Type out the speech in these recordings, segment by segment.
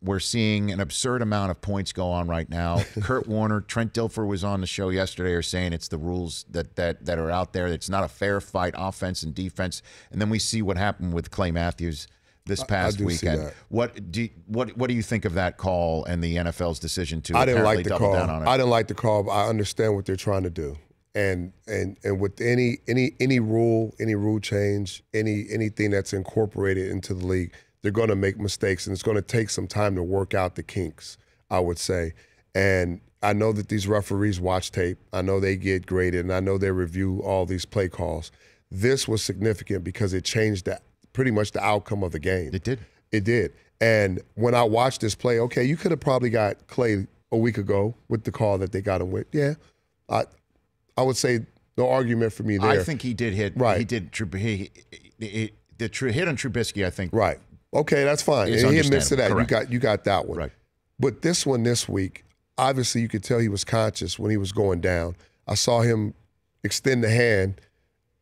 We're seeing an absurd amount of points go on right now. Kurt Warner, Trent Dilfer was on the show yesterday, are saying it's the rules that are out there. It's not a fair fight, offense and defense. And then we see what happened with Clay Matthews this past weekend. What do you think of that call and the NFL's decision to apparently double down on it? I didn't like the call, but I understand what they're trying to do. And with any rule change, anything that's incorporated into the league, they're going to make mistakes, and it's going to take some time to work out the kinks, I would say. And I know that these referees watch tape. I know they get graded, and I know they review all these play calls. This was significant because it changed pretty much the outcome of the game. It did. It did. And when I watched this play, okay, you could have probably got Clay a week ago with the call that they got him with. Yeah, I would say no argument for me there. I think he did hit. Right. He did. The hit on Trubisky, I think. Right. Okay, that's fine. And he admits to that. You got that one. Right. But this one this week, obviously you could tell he was conscious when he was going down. I saw him extend the hand,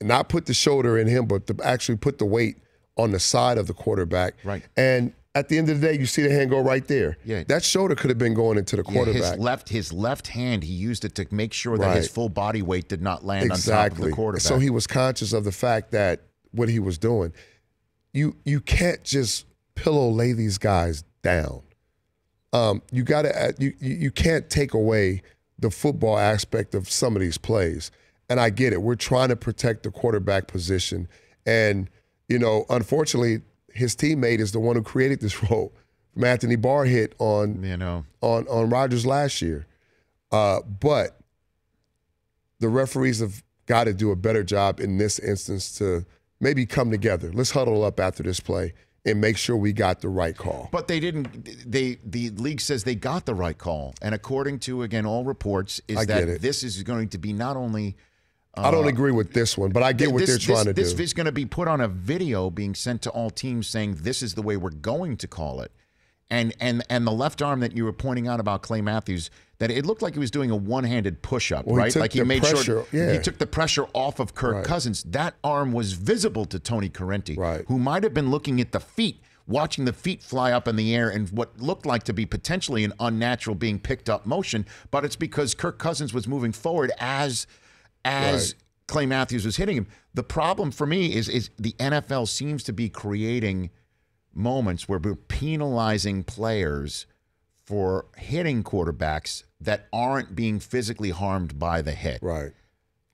not put the shoulder in him, but to actually put the weight on the side of the quarterback. Right. And at the end of the day, you see the hand go right there. Yeah. That shoulder could have been going into the quarterback. His left hand, he used it to make sure that his full body weight did not land on top of the quarterback. So he was conscious of the fact that what he was doing. You can't just pillow lay these guys down. You can't take away the football aspect of some of these plays. And I get it. We're trying to protect the quarterback position. And, unfortunately, his teammate is the one who created this role. Anthony Barr hit on Rodgers last year. But the referees have got to do a better job in this instance to maybe come together. Let's huddle up after this play and make sure we got the right call. But they didn't. The league says they got the right call. And according to, again, all reports, this is going to be not only I don't agree with this one, but I get what they're trying to do. This is going to be put on a video being sent to all teams saying this is the way we're going to call it. And the left arm that you were pointing out about Clay Matthews, that it looked like he was doing a one-handed push-up, right? Like he made sure he took the pressure off of Kirk Cousins. That arm was visible to Tony Correnti, who might have been looking at the feet, watching the feet fly up in the air in what looked like to be potentially an unnatural being picked up motion, but it's because Kirk Cousins was moving forward as Clay Matthews was hitting him. The problem for me is the NFL seems to be creating moments where we're penalizing players for hitting quarterbacks that aren't being physically harmed by the hit.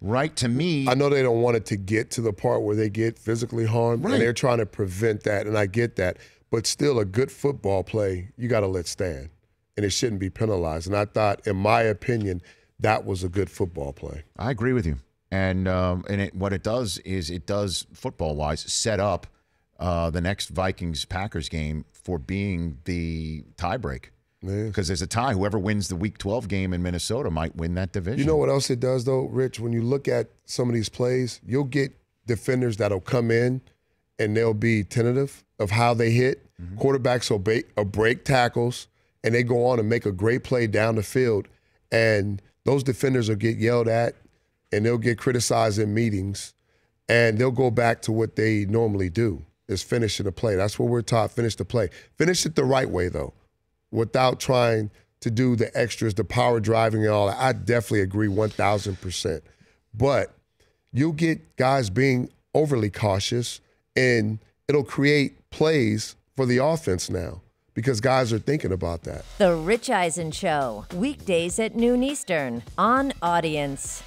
Right, to me. I know they don't want it to get to the part where they get physically harmed, and they're trying to prevent that, and I get that. But still, a good football play, you got to let stand, and it shouldn't be penalized. And I thought, in my opinion, that was a good football play. I agree with you. And what it does is it does, football-wise, set up the next Vikings-Packers game for being the tiebreak. Because there's a tie. Whoever wins the Week 12 game in Minnesota might win that division. You know what else it does, though, Rich? When you look at some of these plays, you'll get defenders that'll come in and they'll be tentative of how they hit. Quarterbacks will break tackles, and they go on and make a great play down the field. And those defenders will get yelled at, and they'll get criticized in meetings, and they'll go back to what they normally do, is finishing the play. That's what we're taught, finish the play. Finish it the right way, though, without trying to do the extras, the power driving and all that. I definitely agree 1,000%. But you'll get guys being overly cautious, and it'll create plays for the offense now because guys are thinking about that. The Rich Eisen Show, weekdays at noon Eastern on Audience.